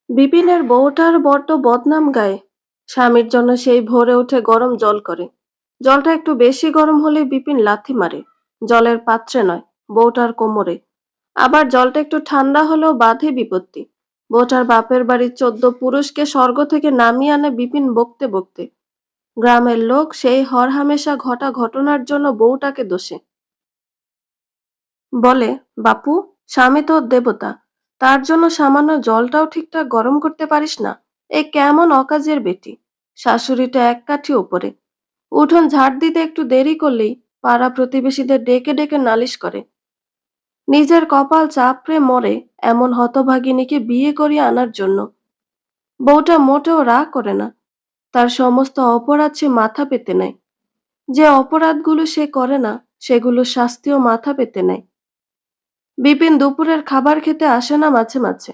বিপিনের বউটার বড্ড বদনাম গায়ে। স্বামীর জন্য সেই ভোরে উঠে গরম জল করে। জলটা একটু বেশি গরম হলে বিপিন লাথি মারে। জলের পাত্রে নয়, বউটার কোমরে। আবার জলটা একটু ঠান্ডা হলেও বাধে বিপত্তি। বউটার বাপের বাড়ির 14 পুরুষকে স্বর্গ থেকে নামিয়ে আনে বিপিন বকতে বকতে। গ্রামের লোক সেই হরহামেশা ঘটা ঘটনার জন্য বউটাকে দোষে। বলে, বাপু, স্বামী তোর দেবতা, তার জন্য সামান্য জলটাও ঠিকঠাক গরম করতে পারিস না? এ কেমন অকাজের বেটি! শাশুড়িটা এক কাঠি ওপরে। উঠোন ঝাড় দিতে একটু দেরি করলেই পাড়া প্রতিবেশীদের ডেকে ডেকে নালিশ করে। নিজের কপাল চাপড়ে মরে এমন হতভাগিনীকে বিয়ে করিয়ে আনার জন্য। বউটা মোটেও রাগ করে না। তার সমস্ত অপরাধ সে মাথা পেতে নেয়। যে অপরাধগুলো সে করে না, সেগুলো শাস্তিও মাথা পেতে নেয়। বিপিন দুপুরের খাবার খেতে আসে না মাঝে মাঝে।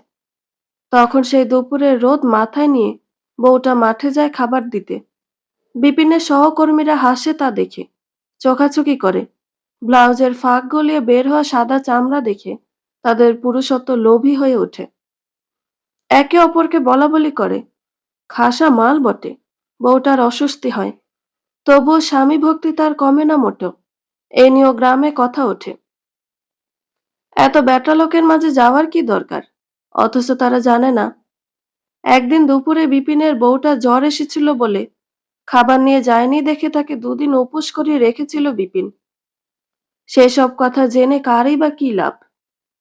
তখন সেই দুপুরের রোদ মাথায় নিয়ে বউটা মাঠে যায় খাবার দিতে। বিপিনের সহকর্মীরা হাসে তা দেখে, চোখাচোখি করে। ব্লাউজের ফাঁক গলিয়ে বের হওয়া সাদা চামড়া দেখে তাদের পুরুষত্ব লোভী হয়ে ওঠে। একে অপরকে বলাবলি করে, খাসা মাল বটে। বউটার অস্বস্তি হয়, তবুও স্বামী ভক্তি তার কমে না মোটেও। এ নিয়েও গ্রামে কথা ওঠে। এত বেটা লোকের মাঝে যাওয়ার কি দরকার? অথচ তারা জানে না, একদিন দুপুরে বিপিনের বউটা জ্বর এসেছিল বলে খাবার নিয়ে যায়নি দেখে তাকে দুদিন উপোস করিয়ে রেখেছিল বিপিন। সেসব কথা জেনে কারই বা কি লাভ?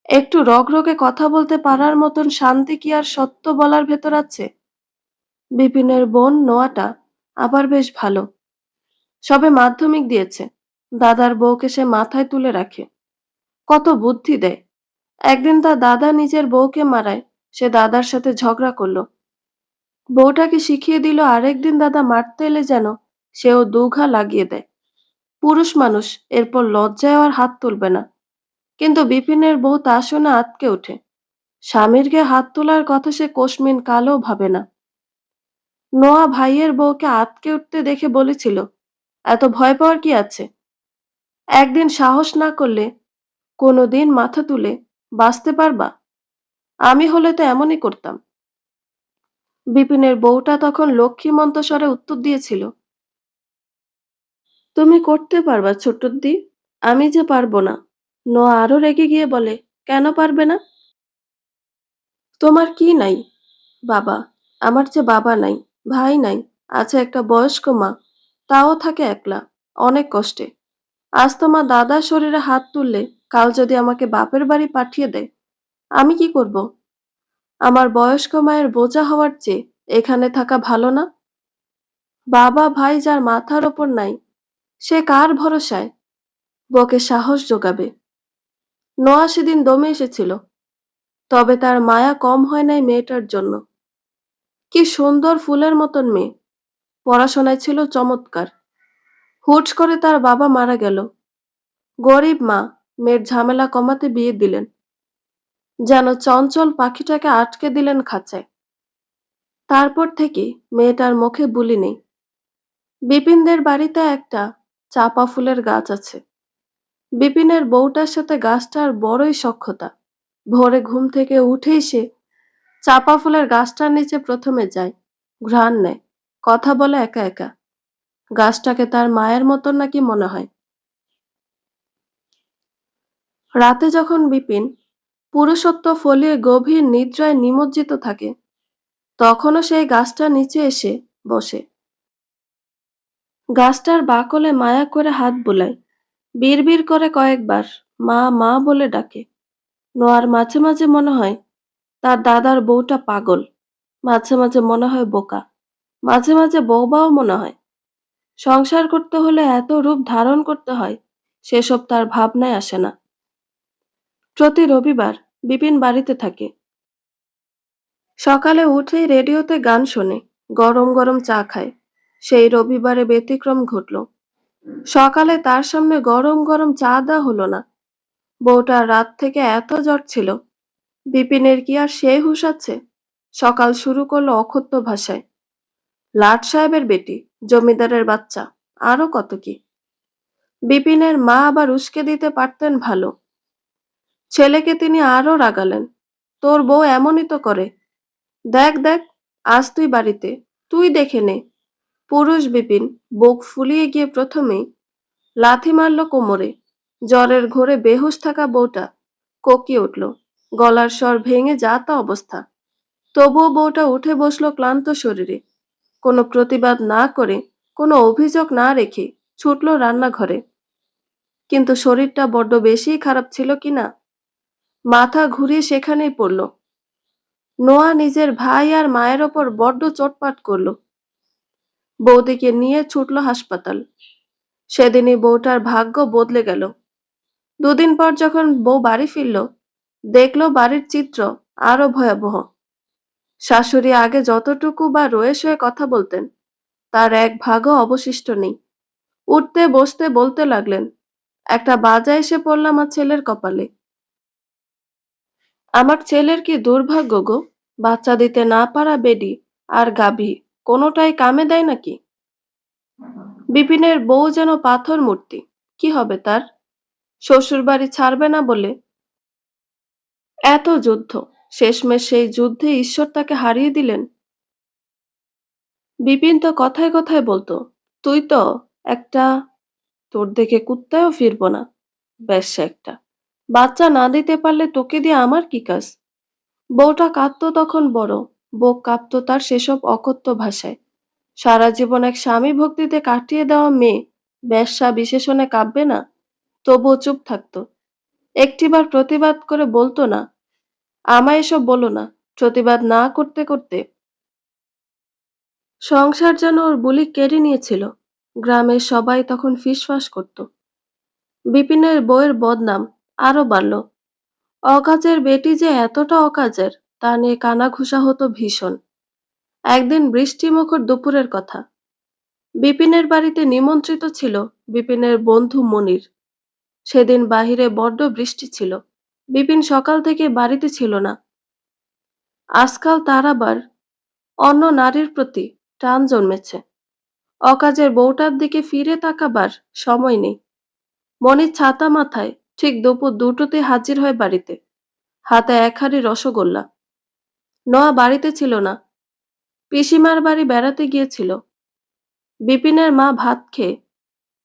একটু রগরগে কথা বলতে পারার মতন শান্তি কি আর সত্য বলার ভেতর আছে? বিপিনের বোন নোয়াটা আবার বেশ ভালো। সবে মাধ্যমিক দিয়েছে। দাদার বউকে সে মাথায় তুলে রাখে, কত বুদ্ধি দেয়। একদিন তার দাদা নিজের বউকে মারায় সে দাদার সাথে ঝগড়া করলো। বউটাকে শিখিয়ে দিল আরেকদিন দাদা মারতে এলে যেন সেও দুঘা লাগিয়ে দেয়। পুরুষ মানুষ, এরপর লজ্জায় আর হাত তুলবে না। কিন্তু বিপিনের বউ তা শুনে আঁতকে ওঠে। স্বামীর গায়ে হাত তোলার কথা সে কোশমিন কালেও ভাবে না। নোয়া ভাইয়ের বউকে আঁতকে উঠতে দেখে বলেছিল, এত ভয় পাওয়ার কি আছে? একদিন সাহস না করলে কোনোদিন মাথা তুলে বাঁচতে পারবা? আমি হলে তো এমনই করতাম। বিপিনের বউটা তখন লক্ষ্মীমন্ত স্বরে উত্তর দিয়েছিল, তুমি করতে পারবা ছোট্টদি, আমি যে পারবো না। নোয়া আরো রেগে গিয়ে বলে, কেন পারবে না? তোমার কি নাই? বাবা। আমার যে বাবা নাই, ভাই নাই, আছে একটা বয়স্ক মা, তাও থাকে একলা, অনেক কষ্টে। আজ তোমার দাদার শরীরে হাত তুললে কাল যদি আমাকে বাপের বাড়ি পাঠিয়ে দেয়, আমি কি করব? আমার বয়স্ক মায়ের বোঝা হওয়ার চেয়ে এখানে থাকা ভালো না? বাবা ভাই যার মাথার ওপর নাই, সে কার ভরসায় বউকে সাহস যোগাবে? নোয়া সেদিন দমে এসেছিল, তবে তার মায়া কম হয় নাই মেয়েটার জন্য। কি সুন্দর ফুলের মতন মেয়ে, পড়াশোনায় ছিল চমৎকার। হুট করে তার বাবা মারা গেল। গরিব মা মেয়ের ঝামেলা কমাতে বিয়ে দিলেন, যেন চঞ্চল পাখিটাকে আটকে দিলেন খাঁচায়। তারপর থেকে মেয়েটার মুখে বুলি নেই। বিপিনদের বাড়িতে একটা চাপা ফুলের গাছ আছে। বিপিনের বউটার সাথে গাছটার বড়ই সখ্যতা। ভোরে ঘুম থেকে উঠেই সে চাপা ফুলের গাছটার নিচে প্রথমে যায়, ঘ্রাণ নেয়, কথা বলে একা একা। গাছটাকে তার মায়ের মতন নাকি মনে হয়। রাতে যখন বিপিন পুরুষত্ব ফলিয়ে গভীর নিদ্রায় নিমজ্জিত থাকে, তখনও সেই গাছটার নিচে এসে বসে। গাছটার বাকলে মায়া করে হাত বুলায়, বিড়বিড় করে কয়েকবার মা মা বলে ডাকে। নোয়ার মাঝে মাঝে মনে হয় তার দাদার বউটা পাগল, মাঝে মাঝে মনে হয় বোকা, মাঝে মাঝে বৌবাও মনে হয়। সংসার করতে হলে এত রূপ ধারণ করতে হয়, সেসব তার ভাবনায় আসে না। প্রতি রবিবার বিপিন বাড়িতে থাকে। সকালে উঠেই রেডিওতে গান শোনে, গরম গরম চা খায়। সেই রবিবারে ব্যতিক্রম ঘটল। সকালে তার সামনে গরম গরম চা দেওয়া হলো না। বউটার রাত থেকে এত জ্বর ছিল, বিপিনের কি আর সে হুঁশ আছে? সকাল শুরু করলো অকথ্য ভাষায়, লাট সাহেবের বেটি, জমিদারের বাচ্চা, আরো কত কি। বিপিনের মা আবার উস্কে দিতে পারতেন ভালো। ছেলেকে তিনি আরো রাগালেন, তোর বউ এমনই তো করে। দেখ দেখ, আজ তুই বাড়িতে, তুই দেখে নে। পুরুষ বিপিন বুক ফুলিয়ে গিয়ে প্রথমেই লাথি মারল কোমরে। জ্বরের ঘোরে বেহুশ থাকা বউটা কোকিয়ে উঠল, গলার স্বর ভেঙে যা তা অবস্থা। তবুও বউটা উঠে বসলো ক্লান্ত শরীরে, কোনো প্রতিবাদ না করে, কোনো অভিযোগ না রেখে ছুটল রান্নাঘরে। কিন্তু শরীরটা বড্ড বেশিই খারাপ ছিল কিনা, মাথা ঘুরিয়ে সেখানেই পড়ল। নোয়া নিজের ভাই আর মায়ের ওপর বড্ড চোটপাট করল। বৌদিকে নিয়ে ছুটল হাসপাতাল। সেদিনই বউটার ভাগ্য বদলে গেল। দুদিন পর যখন বউ বাড়ি ফিরল, দেখলো বাড়ির চিত্র আরো ভয়াবহ। শাশুড়ি আগে যতটুকু বা রয়ে সয়ে কথা বলতেন, তার এক ভাগও অবশিষ্ট নেই। উঠতে বসতে বলতে লাগলেন, একটা বাজা এসে পড়ল আমার ছেলের কপালে। আমার ছেলের কি দুর্ভাগ্য গো, বাচ্চা দিতে না পারা বেডি আর গাভী কোনোটাই কামে দেয় নাকি? বিপিনের বউ যেন পাথর মূর্তি। কি হবে তার? শ্বশুর বাড়ি ছাড়বে না বলে এত যুদ্ধ, শেষমেশ সেই যুদ্ধে ঈশ্বর তাকে হারিয়ে দিলেন। বিপিন তো কথায় কথায় বলতো, তুই তো একটা, তোর দেখে কুত্তায়ও ফিরবো না, বেশ্যা একটা, বাচ্চা না দিতে পারলে তোকে দিয়ে আমার কি কাজ। বউটা কাঁদতো তখন বড়, বুক কাঁপতো তার সেসব অকথ্য ভাষায়। সারা জীবন এক স্বামী ভক্তিতে কাটিয়ে দেওয়া মেয়ে বেশ্যা বিশেষণে কাঁদবে না? তবুও চুপ থাকতো, একটিবার প্রতিবাদ করে বলতো না, আমায় এসব বলো না। প্রতিবাদ না করতে করতে সংসার যেন ওর বুলি কেড়ে নিয়েছিল। গ্রামের সবাই তখন ফিসফাস করত। বিপিনের বউয়ের বদনাম আরো বাড়ল। অকাজের বেটি যে এতটা অকাজের, তা নিয়ে কানাঘুষা হতো ভীষণ। একদিন বৃষ্টিমুখর দুপুরের কথা। বিপিনের বাড়িতে নিমন্ত্রিত ছিল বিপিনের বন্ধু মনির। সেদিন বাহিরে বড্ড বৃষ্টি ছিল। বিপিন সকাল থেকে বাড়িতে ছিল না। আজকাল তার আবার অন্য নারীর প্রতি টান জন্মেছে। অকাজের বউটার দিকে ফিরে তাকাবার সময় নেই। মনির ছাতা মাথায় ঠিক দুপুর দুটোতে হাজির হয় বাড়িতে, হাতে এক হাঁড়ি রসগোল্লা। নোয়া বাড়িতে ছিল না, পিসিমার বাড়ি বেড়াতে গিয়েছিল। বিপিনের মা ভাত খেয়ে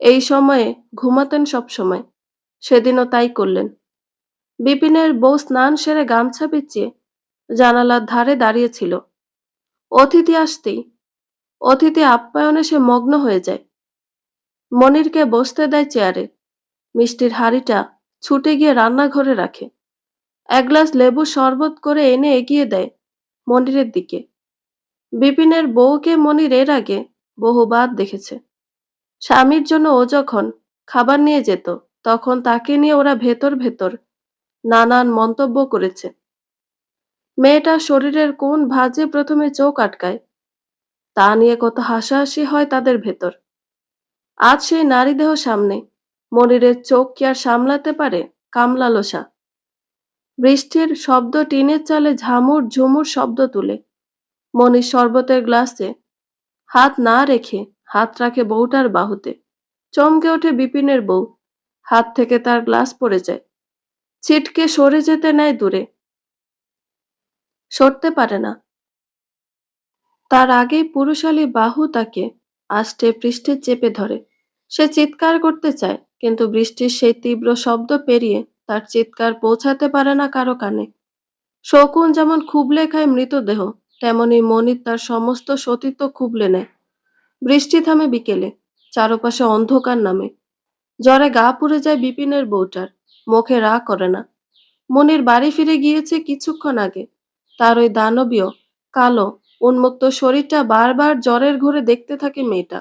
এই সময়ে ঘুমাতেন সব সময়, সেদিনও তাই করলেন। বিপিনের বউ স্নান সেরে গামছা বিছিয়ে জানালার ধারে দাঁড়িয়েছিল। অতিথি আসতেই অতিথি আপ্যায়নে সে মগ্ন হয়ে যায়। মনিরকে বসতে দেয় চেয়ারে, মিষ্টির হাঁড়িটা ছুটে গিয়ে রান্নাঘরে রাখে। এক গ্লাস লেবু শরবত করে এনে এগিয়ে দেয় মনিরের দিকে। বিপিনের বউকে মনির এর আগে বহুবার দেখেছে। স্বামীর জন্য ও যখন খাবার নিয়ে যেত, তখন তাকে নিয়ে ওরা ভেতর ভেতর নানান মন্তব্য করেছে। মেয়েটার শরীরের কোন ভাঁজে প্রথমে চোখ আটকায়, তা নিয়ে কত হাসাহাসি হয় তাদের ভেতর। আজ সেই নারীদেহ সামনে, মনিরের চোখ কি আর সামলাতে পারে কামলালসা? বৃষ্টির শব্দ টিনের চালে ঝামুর ঝুমুর শব্দ তুলে। মনির শরবতের গ্লাসে হাত না রেখে হাত রাখে বউটার বাহুতে। চমকে ওঠে বিপিনের বউ, হাত থেকে তার গ্লাস পড়ে যায়। ছিটকে সরে যেতে নেয় দূরে, সরতে পারে না। তার আগেই পুরুষালী বাহু তাকে আষ্টে পৃষ্ঠে চেপে ধরে। সে চিৎকার করতে চায়, কিন্তু বৃষ্টির সেই তীব্র শব্দ পেরিয়ে তার চিৎকার পৌঁছাতে পারে না কারো কানে। শকুন যেমন খুবলে খায় মৃতদেহ, তেমনি মনির তার সমস্ত সতীত্ব খুবলে নেয়। বৃষ্টি থামে বিকেলে, চারপাশে অন্ধকার নামে। জ্বরে গা পুড়ে যায় বিপিনের বউটার, মুখে রা করে না। মনির বাড়ি ফিরে গিয়েছে কিছুক্ষণ আগে। তার ওই দানবীয় কালো উন্মুক্ত শরীরটা বারবার জ্বরের ঘোরে দেখতে থাকে মেয়েটা।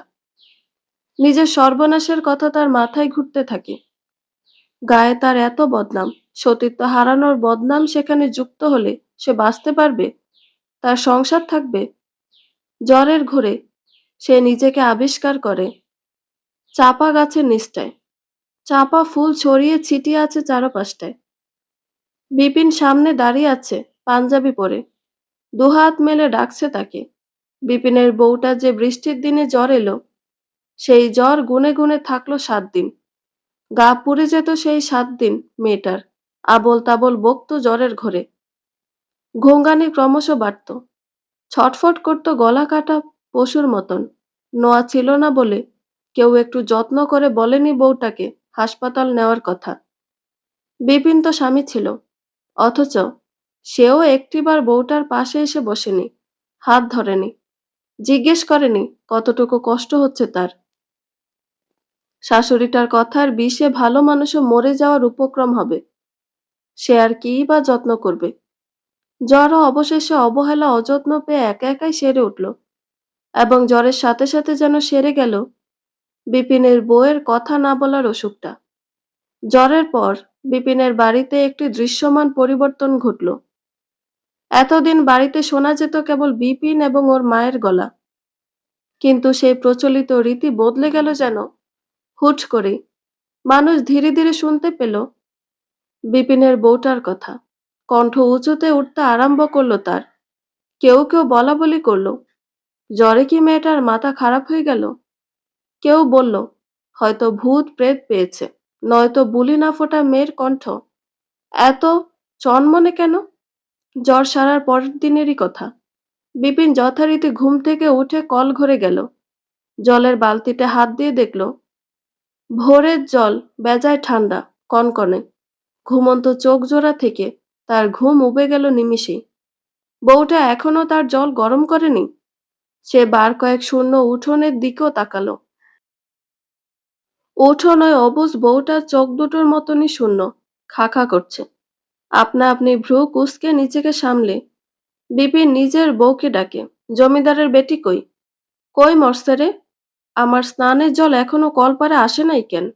নিজের সর্বনাশের কথা তার মাথায় ঘুরতে থাকে। গায়ে তার এত বদনাম, সতীত্ব হারানোর বদনাম সেখানে যুক্ত হলে সে বাঁচতে পারবে? তার সংসার থাকবে? জ্বরের ঘোরে সে নিজেকে আবিষ্কার করে চাপা গাছের নিচটায়। চাপা ফুল ছড়িয়ে ছিটিয়ে আছে চারপাশটায়। বিপিন সামনে দাঁড়িয়ে আছে পাঞ্জাবি পরে, দুহাত মেলে ডাকছে তাকে। বিপিনের বউটা যে বৃষ্টির দিনে জ্বর এলো, সেই জ্বর গুনে গুনে থাকলো 7 দিন। গা পুড়ে যেত সেই 7 দিন মেয়েটার, আবোল তাবোল বকতো জ্বরের ঘোরে। ঘোঙ্গানি ক্রমশ বাড়ত। ছটফট করত গলা কাটা পশুর মতন। নোয়া ছিল না বলে কেউ একটু যত্ন করে বলেনি বউটাকে হাসপাতাল নেওয়ার কথা। বিপিন তো স্বামী ছিল, অথচ সেও একটিবার বউটার পাশে এসে বসেনি, হাত ধরেনি, জিজ্ঞেস করেনি কতটুকু কষ্ট হচ্ছে তার। শাশুড়িটার কথার বিষে ভালো মানুষও মরে যাওয়ার উপক্রম হবে, সে আর কিই বা যত্ন করবে। জ্বর অবশেষে অবহেলা অযত্ন পেয়ে একা একাই সেরে উঠল, এবং জ্বরের সাথে সাথে যেন সেরে গেল বিপিনের বউয়ের কথা না বলার অসুখটা। জ্বরের পর বিপিনের বাড়িতে একটি দৃশ্যমান পরিবর্তন ঘটল। এতদিন বাড়িতে শোনা যেত কেবল বিপিন এবং ওর মায়ের গলা, কিন্তু সেই প্রচলিত রীতি বদলে গেল যেন হুট করে। মানুষ ধীরে ধীরে শুনতে পেল বিপিনের বউটার কথা। কণ্ঠ উঁচুতে উঠতে আরম্ভ করলো তার। কেউ কেউ বলা বলি করলো, জ্বরে কি মেয়েটার মাথা খারাপ হয়ে গেল? কেউ বলল, হয়তো ভূত প্রেত পেয়েছে, নয়তো বুলি না ফোটা মেয়ের কণ্ঠ এত চনমনে কেন? জ্বর সারার পরের দিনেরই কথা। বিপিন যথারীতি ঘুম থেকে উঠে কল ঘরে গেল। জলের বালতিতে হাত দিয়ে দেখল ভোরের জল বেজায় ঠান্ডা, কনকনে। ঘুমন্ত চোখ জোড়া থেকে তার ঘুম উবে গেল নিমিষেই। বউটা এখনো তার জল গরম করেনি। সে বার কয়েক শূন্য উঠোনের দিকেও তাকালো। উঠোনে অবুঝ বউটার চোখ দুটোর মতনই শূন্য, খা খা করছে। আপনা আপনি ভ্রু কুঁচকে নিজেকে সামলে বিপিন নিজের বউকে ডাকে, জমিদারের বেটি কই? কই মরছে রে? আমার স্নানের জল এখনো কলপারে আসে নাই কেন?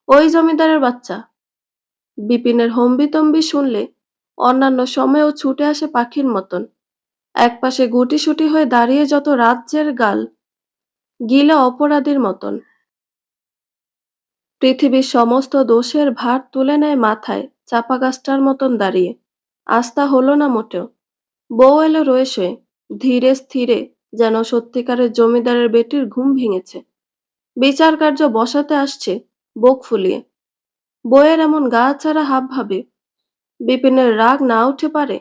ওই জমিদারের বাচ্চা। বিপিনের হম্বিতম্বি শুনলে অন্যান্য সময়েও ছুটে আসে পাখির মতন। একপাশে গুটিসুটি হয়ে দাঁড়িয়ে যত রাজ্যের গাল গিলে অপরাধীর মতন। পৃথিবীর সমস্ত দোষের ভার তুলে নেয় মাথায় চাপা গাছটার মতন দাঁড়িয়ে। আস্থা হলো না মোটেও। বউ এলো রয়ে শয়ে, ধীরে স্থিরে, যেন সত্যিকারের জমিদারের বেটির ঘুম ভেঙেছে। বিচার কার্য বসাতে আসছে বুক ফুলিয়ে। বউয়ের এমন গা ছাড়া হাব ভাবে বিপিনের রাগ না উঠে পারে।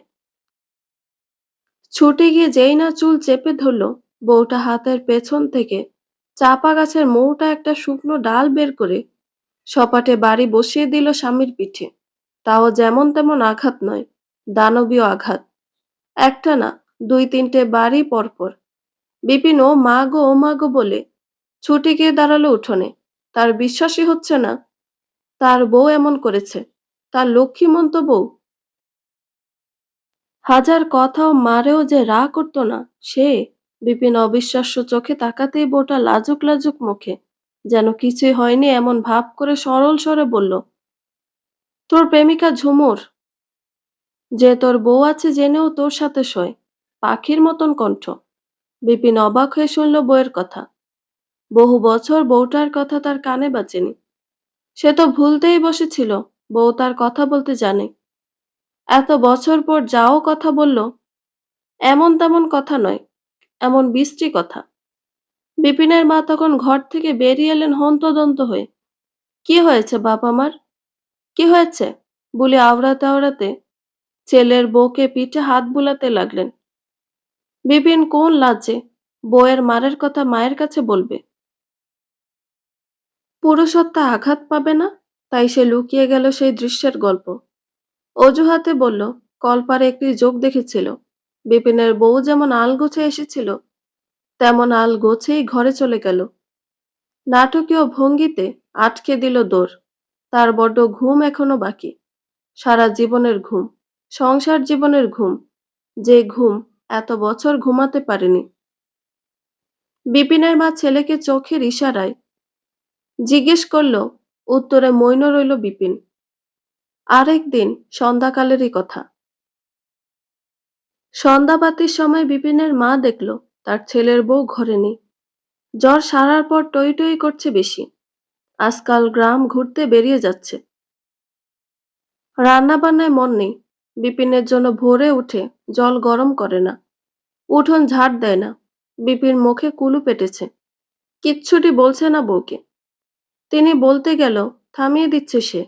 ছুটে গিয়ে যেই না চুল চেপে ধরল, বউটা হাতের পেছন থেকে চাপা গাছের মৌটা একটা শুকনো ডাল বের করে সপাটে বাড়ি বসিয়ে দিল স্বামীর পিঠে। তাও যেমন তেমন আঘাত নয়, দানবীয় আঘাত। একটা না, দুই তিনটে বাড়ি পরপর। বিপিন ও মা গো ও মা গো বলে ছুটে গিয়ে দাঁড়ালো উঠোনে। তার বিশ্বাসই হচ্ছে না তার বউ এমন করেছে, তার লক্ষ্মীমন্ত বউ। হাজার কথাও মারেও যে রাগ করতো না সে। বিপিন অবিশ্বাস্য চোখে তাকাতেই বউটা লাজুক লাজুক মুখে, যেন কিছুই হয়নি এমন ভাব করে সরল স্বরে বলল, তোর প্রেমিকা ঝুমুর, যে তোর বউ আছে জেনেও তোর সাথে শোয়। পাখির মতন কণ্ঠ। বিপিন অবাক হয়ে শুনল বউয়ের কথা। বহু বছর বউটার কথা তার কানে বাজেনি। সে তো ভুলতেই বসেছিল বউ তার কথা বলতে জানে। এত বছর পর যাও কথা বলল, এমন তেমন কথা নয়, এমন বিশ্রী কথা। বিপিনের মা তখন ঘর থেকে বেরিয়ে এলেন হন্তদন্ত হয়ে। কি হয়েছে বাপ আমার, কি হয়েছে বলে আওড়াতে আওড়াতে ছেলের বউকে পিঠে হাত বুলাতে লাগলেন। বিপিন কোন লাজে বউয়ের মারের কথা মায়ের কাছে বলবে? পুরুষত্বে আঘাত পাবে না, তাই সে লুকিয়ে গেল সেই দৃশ্যের গল্প। অজুহাতে বলল, কলপারে একটি যোগ দেখেছিল। বিপিনের বউ যেমন আলগোছে এসেছিল তেমন আলগোছেই ঘরে চলে গেল। নাটকীয় ভঙ্গিতে আটকে দিল দোর। তার বড্ড ঘুম এখনো বাকি। সারা জীবনের ঘুম, সংসার জীবনের ঘুম, যে ঘুম এত বছর ঘুমাতে পারেনি। বিপিনের মা ছেলেকে চোখের ইশারায় জিজ্ঞেস করল, উত্তরে মৌন রইল বিপিন। আরেক দিন সন্ধ্যাকালেরই কথা। সন্ধ্যাবাতির সময় বিপিনের মা দেখল তার ছেলের বউ ঘরে নেই। জ্বর সারার পর টই টই করছে বেশি। আজকাল গ্রাম ঘুরতে বেরিয়ে যাচ্ছে। রান্না বান্নায় মন নেই। বিপিনের জন্য ভোরে উঠে জল গরম করে না, উঠোন ঝাড় দেয় না। বিপিন মুখে কুলু পেটেছে, কিচ্ছুটি বলছে না বউকে। তিনি বলতে গেল থামিয়ে দিচ্ছে সে।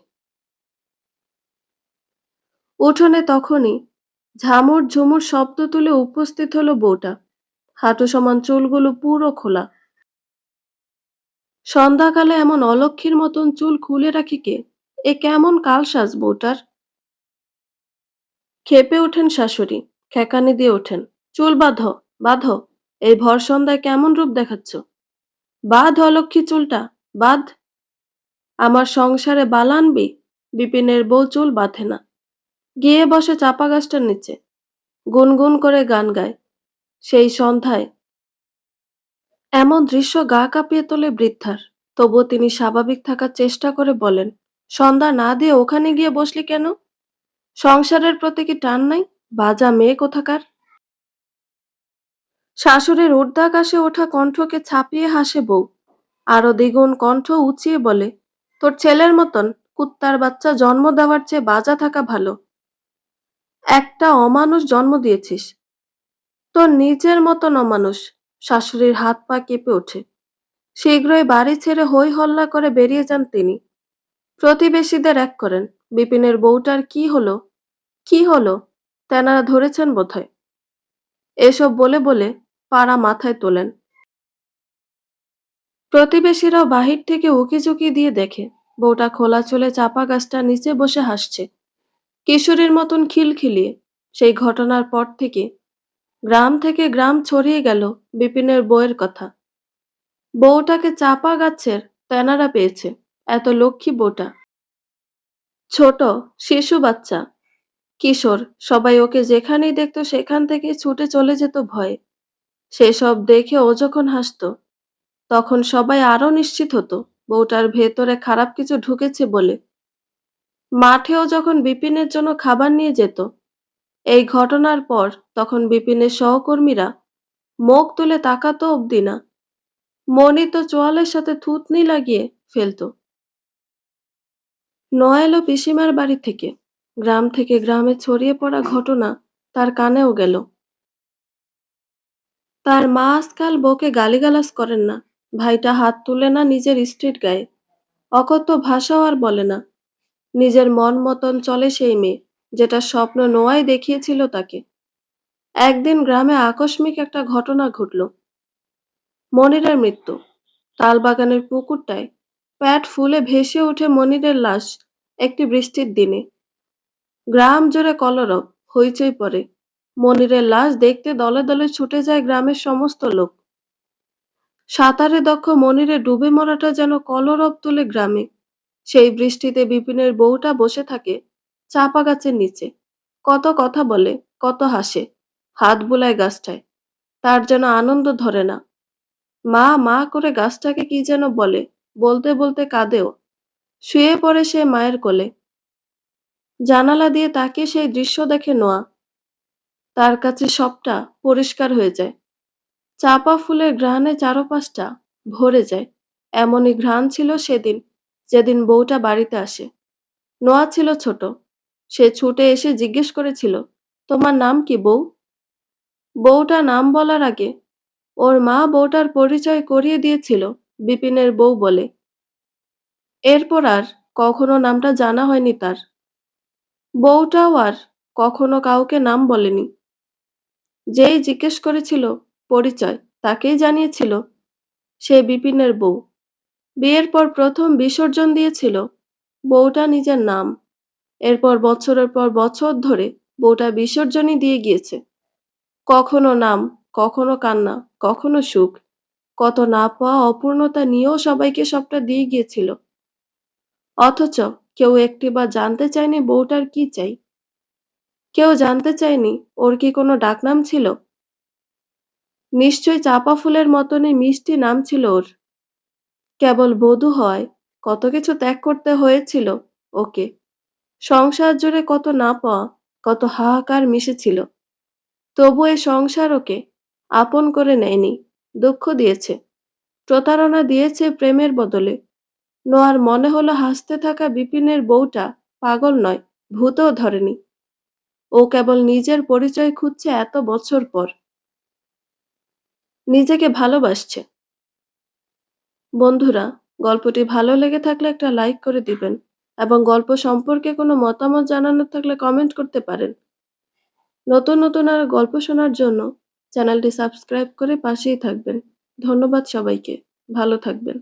উঠোনে তখনই ঝামুর ঝুমুর শব্দ তুলে উপস্থিত হলো বউটা, হাঁটু সমান চুলগুলো পুরো খোলা। সন্ধ্যাকালে এমন অলক্ষীর মতন চুল খুলে রাখি কে? এ কেমন কালসাজ বউটার! ক্ষেপে ওঠেন শাশুড়ি, খেকানি দিয়ে ওঠেন। চুল বাঁধো, বাঁধো। এই ভর সন্ধ্যায় কেমন রূপ দেখাচ্ছ? বাঁধ অলক্ষী চুলটা, বাঁধ। আমার সংসারে বালা আনবি? বিপিনের বউ চুল বাঁধে না, গিয়ে বসে চাপা গাছটার নিচে, গুনগুন করে গান গায়। সেই সন্ধ্যায় এমন দৃশ্য গা কাঁপিয়ে তোলে বৃদ্ধার। তবুও তিনি স্বাভাবিক থাকার চেষ্টা করে বলেন, সন্ধ্যা না দিয়ে ওখানে গিয়ে বসলি কেন? সংসারের প্রতি কি টান নাই? বাজা মেয়ে কোথাকার! শাশুড়ির ঊর্ধ্বাকাশে ওঠা কণ্ঠকে ছাপিয়ে হাসে বউ, আরো দ্বিগুণ কণ্ঠ উঁচিয়ে বলে, তোর ছেলের মতন কুত্তার বাচ্চা জন্ম দেওয়ার চেয়ে বাজা থাকা ভালো। একটা অমানুষ জন্ম দিয়েছিস, তোর নিজের মতন অমানুষ। শাশুড়ির হাত পা কেঁপে ওঠে। শীঘ্রই বাড়ি ছেড়ে হই হল্লা করে বেরিয়ে যান তিনি। প্রতিবেশীদের এক করেন, বিপিনের বউটার কি হলো, কি হলো? তেনারা ধরেছেন বোধহয়। এসব বলে বলে পাড়া মাথায় তোলেন। প্রতিবেশীরাও বাহির থেকে উকিঝুঁকি দিয়ে দেখে বউটা খোলা চুলে চাপা গাছটার নিচে বসে হাসছে, কিশোরীর মতন খিলখিলিয়ে। সেই ঘটনার পর থেকে গ্রাম ছড়িয়ে গেল বিপিনের বউয়ের কথা। বউটাকে চাপা গাছের তেনারা পেয়েছে, এত লক্ষ্মী বউটা। ছোট, শিশু বাচ্চা, কিশোর, সবাই ওকে যেখানেই দেখতো সেখান থেকে ছুটে চলে যেত ভয়ে। সেসব দেখে ও যখন হাসতো, তখন সবাই আরো নিশ্চিত হতো বউটার ভেতরে খারাপ কিছু ঢুকেছে বলে। মাঠেও যখন বিপিনের জন্য খাবার নিয়ে যেত এই ঘটনার পর, তখন বিপিনের সহকর্মীরা মুখ তুলে তাকাতো অব্দি না। মনি তো চোয়ালের সাথে থুতনি লাগিয়ে ফেলতো। নোয়া এলো পিসিমার বাড়ি থেকে। গ্রাম থেকে গ্রামে ছড়িয়ে পড়া ঘটনা তার কানেও গেল। তার মা আজকাল বউকে গালিগালাজ করেন না, ভাইটা হাত তুলে না নিজের স্ত্রীর গায়ে, অকথ্য ভাষাও আর বলে না। নিজের মন মতন চলে সেই মেয়ে, যেটা স্বপ্ন নোয়াই দেখিয়েছিল তাকে। একদিন গ্রামে আকস্মিক একটা ঘটনা ঘটল। মনিরের মৃত্যু। তালবাগানের পুকুরটায় পেট ফুলে ভেসে ওঠে মনিরের লাশ একটি বৃষ্টির দিনে। গ্রাম জুড়ে কলরব, হইচই পড়ে। মনিরের লাশ দেখতে দলে দলে ছুটে যায় গ্রামের সমস্ত লোক। সাঁতারে দক্ষ মনিরে ডুবে মরাটা যেন কলরব তোলে গ্রামে। সেই বৃষ্টিতে বিপিনের বউটা বসে থাকে চাপা গাছের নিচে, কত কথা বলে, কত হাসে, হাত বুলায় গাছটায়। তার যেন আনন্দ ধরে না। মা মা করে গাছটাকে কি যেন বলে, বলতে বলতে কাঁদেও। শুয়ে পড়ে সে মায়ের কোলে। জানালা দিয়ে তাকিয়ে সেই দৃশ্য দেখে নোয়া। তার কাছে সবটা পরিষ্কার হয়ে যায়। চাপা ফুলের ঘ্রাণে চারপাশটা ভরে যায়। এমনই ঘ্রাণ ছিল সেদিন, যেদিন বউটা বাড়িতে আসে। নোয়া ছিল ছোট। সে ছুটে এসে জিজ্ঞেস করেছিল, তোমার নাম কি বউ? বউটা নাম বলার আগে ওর মা বউটার পরিচয় করিয়ে দিয়েছিল বিপিনের বউ বলে। এরপর আর কখনো নামটা জানা হয়নি তার। বউটাও আর কখনো কাউকে নাম বলেনি। যেই জিজ্ঞেস করেছিল পরিচয়, তাকেই জানিয়েছিল সে বিপিনের বউ। বিয়ের পর প্রথম বিসর্জন দিয়েছিল বউটা নিজের নাম। এরপর বছরের পর বছর ধরে বউটা বিসর্জনই দিয়ে গিয়েছে। কখনো নাম, কখনো কান্না, কখনো সুখ। কত না পাওয়া অপূর্ণতা নিয়েও সবাইকে সবটা দিয়ে গিয়েছিল। অথচ কেউ একটিবার জানতে চায়নি বউটার কি চাই। কেউ জানতে চায়নি ওর কি কোনো ডাকনাম ছিল। নিশ্চয়ই চাপা ফুলের মতনই মিষ্টি নাম ছিল ওর। কেবল বধূ হয় কত কিছু ত্যাগ করতে হয়েছিল ওকে। সংসার জুড়ে কত না পাওয়া, কত হাহাকার মিশেছিল। তবু এ সংসার ওকে আপন করে নেয়নি, দুঃখ দিয়েছে, প্রতারণা দিয়েছে প্রেমের বদলে। নোয়ার মনে হলো হাসতে থাকা বিপিনের বউটা পাগল নয়, ভূতও ধরেনি। ও কেবল নিজের পরিচয় খুঁজছে এত বছর পর। নিজেকে ভালোবাসছে। বন্ধুরা, গল্পটি ভালো লেগে থাকলে একটা লাইক করে দিবেন এবং গল্প সম্পর্কে কোনো মতামত জানানোর থাকলে কমেন্ট করতে পারেন। নতুন নতুন আর গল্প শোনার জন্য চ্যানেলটি সাবস্ক্রাইব করে পাশেই থাকবেন। ধন্যবাদ সবাইকে। ভালো থাকবেন।